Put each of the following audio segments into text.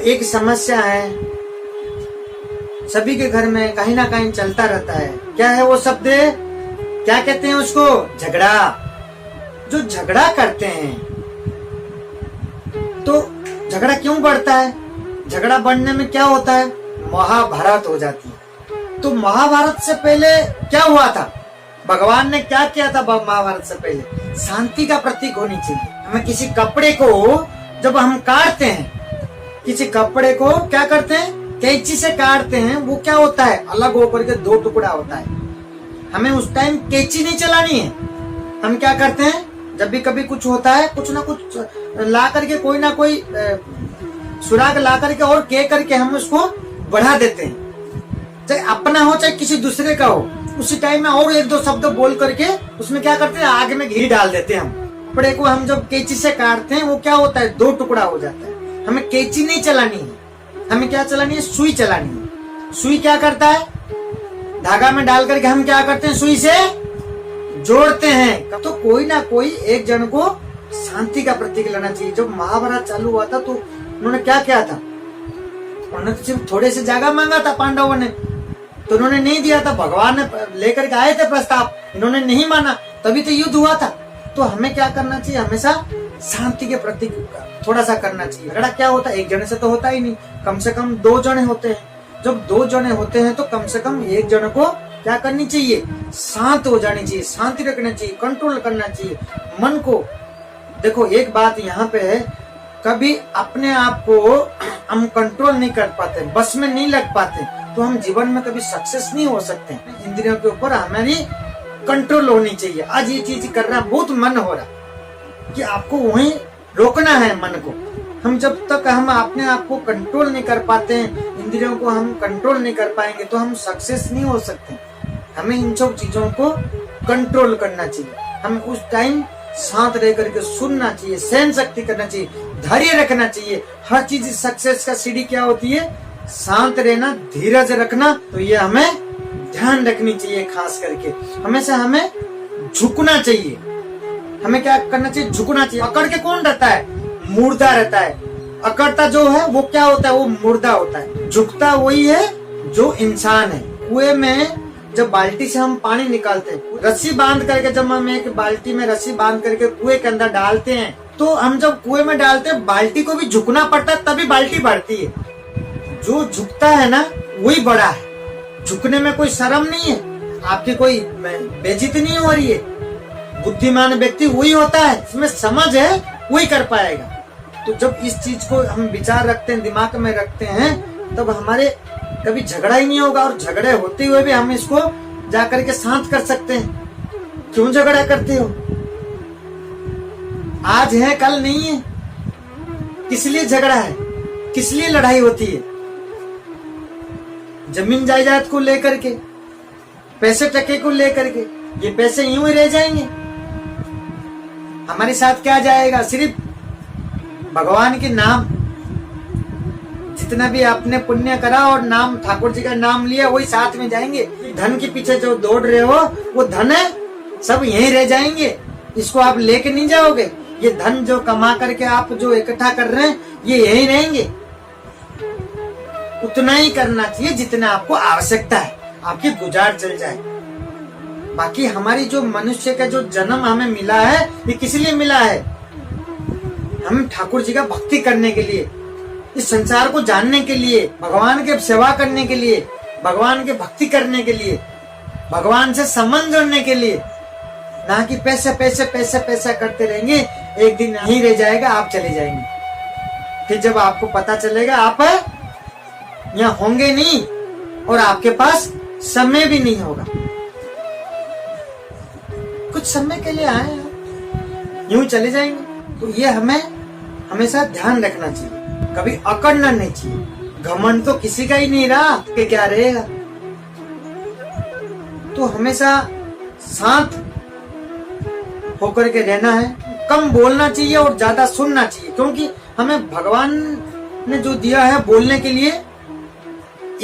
एक समस्या है, सभी के घर में कहीं ना कहीं चलता रहता है। क्या है वो शब्द? क्या कहते हैं उसको? झगड़ा। जो झगड़ा करते हैं, तो झगड़ा क्यों बढ़ता है? झगड़ा बढ़ने में क्या होता है? महाभारत हो जाती है। तो महाभारत से पहले क्या हुआ था? भगवान ने क्या किया था? महाभारत से पहले शांति का प्रतीक होनी चाहिए। हमें किसी कपड़े को जब हम काटते हैं, किसी कपड़े को क्या करते हैं? कैंची से काटते हैं, वो क्या होता है? अलग होकर के दो टुकड़ा होता है। हमें उस टाइम कैंची नहीं चलानी है। हम क्या करते हैं? जब भी कभी कुछ होता है, कुछ ना कुछ ला करके, कोई ना कोई सुराग ला करके और कह करके हम उसको बढ़ा देते हैं। चाहे अपना हो चाहे किसी दूसरे का हो, उसी टाइम में और एक दो शब्द बोल करके उसमें क्या करते हैं? आग में घी डाल देते हैं। हम कपड़े को हम जब कैंची से काटते हैं, वो क्या होता है? दो टुकड़ा हो जाता है। हमें कैंची नहीं चलानी है, हमें क्या चलानी है? सुई चलानी है। सुई क्या करता है? धागा में डाल करके हम क्या करते हैं? सुई से जोड़ते हैं। तो कोई ना कोई एक जन को शांति का प्रतीक लेना चाहिए। जब महाभारत चालू हुआ था तो उन्होंने क्या किया था? उन्होंने तो सिर्फ थोड़े से जगह मांगा था पांडवों ने, तो उन्होंने नहीं दिया था। भगवान ने लेकर के आए थे प्रस्ताव, इन्होंने नहीं माना, तभी तो युद्ध हुआ था। तो हमें क्या करना चाहिए? हमेशा शांति के प्रतीक थोड़ा सा करना चाहिए। झगड़ा क्या होता है? एक जने से तो होता ही नहीं, कम से कम दो जने होते हैं। जब दो जने होते हैं तो कम से कम एक जने को क्या करनी चाहिए? शांत हो जानी चाहिए, शांति रखना चाहिए, कंट्रोल करना चाहिए मन को। देखो एक बात यहाँ पे है, कभी अपने आप को हम कंट्रोल नहीं कर पाते, बस में नहीं लग पाते, तो हम जीवन में कभी सक्सेस नहीं हो सकते। इंद्रियों के ऊपर हमारी कंट्रोल होनी चाहिए। आज ये चीज करना बहुत मन हो रहा कि आपको वहीं रोकना है मन को। हम जब तक हम अपने आप को कंट्रोल नहीं कर पाते हैं, इंद्रियों को हम कंट्रोल नहीं कर पाएंगे, तो हम सक्सेस नहीं हो सकते। हमें इन सब चीजों को कंट्रोल करना चाहिए। हमें उस टाइम शांत रह करके सुनना चाहिए, सहन शक्ति करना चाहिए, धैर्य रखना चाहिए। हर चीज सक्सेस का सीढ़ी क्या होती है? शांत रहना, धीरज रखना। तो ये हमें ध्यान रखनी चाहिए। खास करके हमेशा हमें झुकना चाहिए। हमें क्या करना चाहिए? झुकना चाहिए। अकड़ के कौन रहता है? मुर्दा रहता है। अकड़ता जो है वो क्या होता है? वो मुर्दा होता है। झुकता वही है जो इंसान है। कुएं में जब बाल्टी से हम पानी निकालते हैं, रस्सी बांध करके, जब हम एक बाल्टी में रस्सी बांध करके कुएं के अंदर डालते हैं, तो हम जब कुएं में डालते हैं, बाल्टी को भी झुकना पड़ता है, तभी बाल्टी बढ़ती है। जो झुकता है ना, वही बड़ा है। झुकने में कोई शर्म नहीं है, आपकी कोई बेइज्जती नहीं हो रही है। बुद्धिमान व्यक्ति वही होता है, इसमें समझ है, वही कर पाएगा। तो जब इस चीज को हम विचार रखते हैं, दिमाग में रखते हैं, तब हमारे कभी झगड़ा ही नहीं होगा। और झगड़े होते हुए भी हम इसको जाकर के शांत कर सकते हैं। क्यों झगड़ा करते हो? आज है कल नहीं है। किस लिए झगड़ा है? किस लिए लड़ाई होती है? जमीन जायदाद को लेकर के, पैसे टके को लेकर के। ये पैसे यूं ही रह जाएंगे, हमारे साथ क्या जाएगा? सिर्फ भगवान के नाम, जितना भी आपने पुण्य करा और नाम, ठाकुर जी का नाम लिया, वही साथ में जाएंगे। धन के पीछे जो दौड़ रहे हो, वो धन है, सब यहीं रह जाएंगे। इसको आप लेके नहीं जाओगे। ये धन जो कमा करके आप जो इकट्ठा कर रहे हैं, ये यहीं रहेंगे। उतना ही करना चाहिए जितना आपको आवश्यकता है, आपकी गुजार चल जाए। बाकी हमारी जो मनुष्य का जो जन्म हमें मिला है, ये किस लिए मिला है? हम ठाकुर जी का भक्ति करने के लिए, इस संसार को जानने के लिए, भगवान के सेवा करने के लिए, भगवान के भक्ति करने के लिए, भगवान से संबंध जोड़ने के लिए। ना कि पैसे पैसे पैसे पैसे करते रहेंगे। एक दिन नहीं रह जाएगा, आप चले जाएंगे। फिर जब आपको पता चलेगा, आप यहाँ होंगे नहीं और आपके पास समय भी नहीं होगा। कुछ समय के लिए आए हैं, यूं चले जाएंगे। तो ये हमें हमेशा ध्यान रखना चाहिए, कभी अकड़ना नहीं चाहिए। घमंड तो किसी का ही नहीं रहा कि क्या रहेगा। तो हमेशा शांत होकर के रहना है, कम बोलना चाहिए और ज्यादा सुनना चाहिए। क्योंकि हमें भगवान ने जो दिया है बोलने के लिए,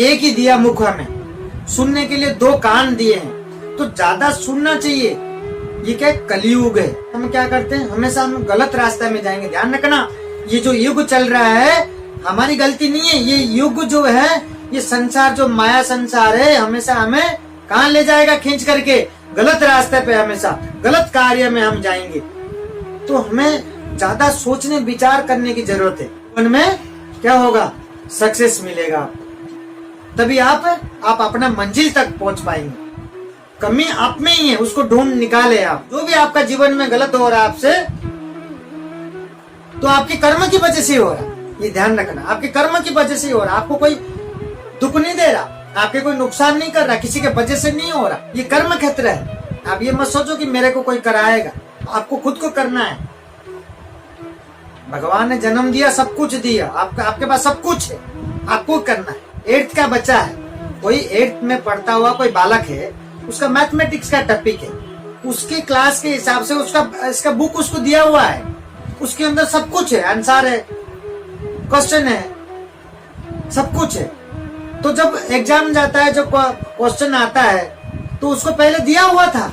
एक ही दिया मुख, हमें सुनने के लिए दो कान दिए हैं। तो ज्यादा सुनना चाहिए। ये क्या कलयुग है। हम क्या करते हैं? हमेशा हम गलत रास्ते में जाएंगे। ध्यान रखना, ये जो युग चल रहा है, हमारी गलती नहीं है। ये युग जो है, ये संसार जो माया संसार है, हमेशा हमें कहाँ ले जाएगा खींच करके, गलत रास्ते पे, हमेशा गलत कार्य में हम जाएंगे। तो हमें ज्यादा सोचने विचार करने की जरूरत है। जीवन में क्या होगा, सक्सेस मिलेगा, तभी आप अपना मंजिल तक पहुंच पाएंगे। कमी आप में ही है, उसको ढूंढ निकाले आप। जो भी आपका जीवन में गलत हो रहा है आपसे, तो आपके कर्म की वजह से हो रहा है, ये ध्यान रखना। आपके कर्म की वजह से हो रहा, आपको कोई दुख नहीं दे रहा, आपके कोई नुकसान नहीं कर रहा, किसी के वजह से नहीं हो रहा, ये कर्म क्षेत्र है। आप ये मत सोचो कि मेरे को कोई कराएगा, आपको खुद को करना है। भगवान ने जन्म दिया, सब कुछ दिया, आपके पास सब कुछ है, आपको करना है। 8th का बच्चा है, कोई 8th में पढ़ता हुआ कोई बालक है, उसका मैथमेटिक्स का टॉपिक है, उसके क्लास के हिसाब से इसका बुक उसको दिया हुआ है, उसके अंदर सब कुछ है, आंसर है, क्वेश्चन है, सब कुछ है। तो जब एग्जाम जाता है, जब क्वेश्चन आता है, तो उसको पहले दिया हुआ था,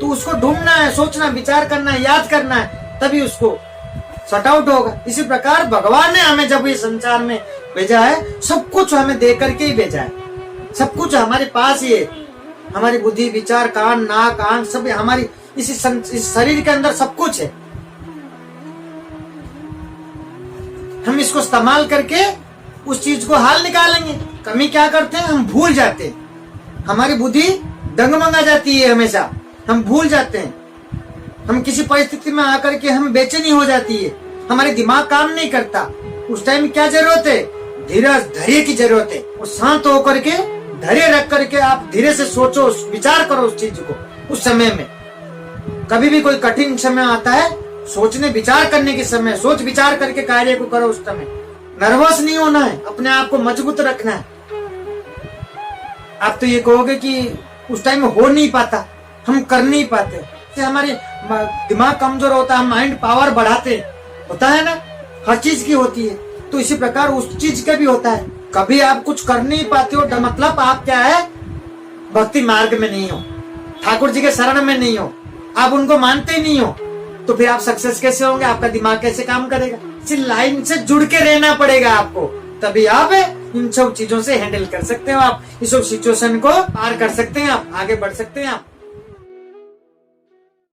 तो उसको ढूंढना है, सोचना विचार करना है, याद करना है, तभी उसको सॉर्ट आउट होगा। इसी प्रकार भगवान ने हमें जब इस संसार में भेजा है, सब कुछ हमें दे करके ही भेजा है, सब कुछ हमारे पास ही है। हमारी बुद्धि, विचार, कान, नाक, आंख, सब हमारी इस शरीर के अंदर सब कुछ है। हम इसको इस्तेमाल करके उस चीज को हाल निकालेंगे। कमी क्या करते हैं, हम भूल जाते हैं, हमारी बुद्धि डगमगा जाती है, हमेशा हम भूल जाते हैं। हम किसी परिस्थिति में आकर के हम बेचैनी हो जाती है, हमारे दिमाग काम नहीं करता। उस टाइम क्या जरूरत है, धीरज, धैर्य की जरूरत है। और शांत होकर के, धैर्य रख करके आप धीरे से सोचो, विचार करो उस चीज को। उस समय में कभी भी कोई कठिन समय आता है, सोचने विचार करने के समय, सोच विचार करके कार्य को करो। उस समय नर्वस नहीं होना है, अपने आप को मजबूत रखना है। आप तो ये कहोगे कि उस टाइम में हो नहीं पाता, हम कर नहीं पाते, हमारे दिमाग कमजोर होता है, हम माइंड पावर बढ़ाते, होता है ना, हर चीज की होती है। तो इसी प्रकार उस चीज का भी होता है। कभी आप कुछ कर नहीं पाते हो, मतलब आप क्या है, भक्ति मार्ग में नहीं हो, ठाकुर जी के शरण में नहीं हो, आप उनको मानते नहीं हो, तो फिर आप सक्सेस कैसे होंगे, आपका दिमाग कैसे काम करेगा। इसी लाइन से जुड़ के रहना पड़ेगा आपको, तभी आप इन सब चीजों से हैंडल कर सकते हो, आप इस सब सिचुएशन को पार कर सकते हैं, आप आगे बढ़ सकते हैं आप।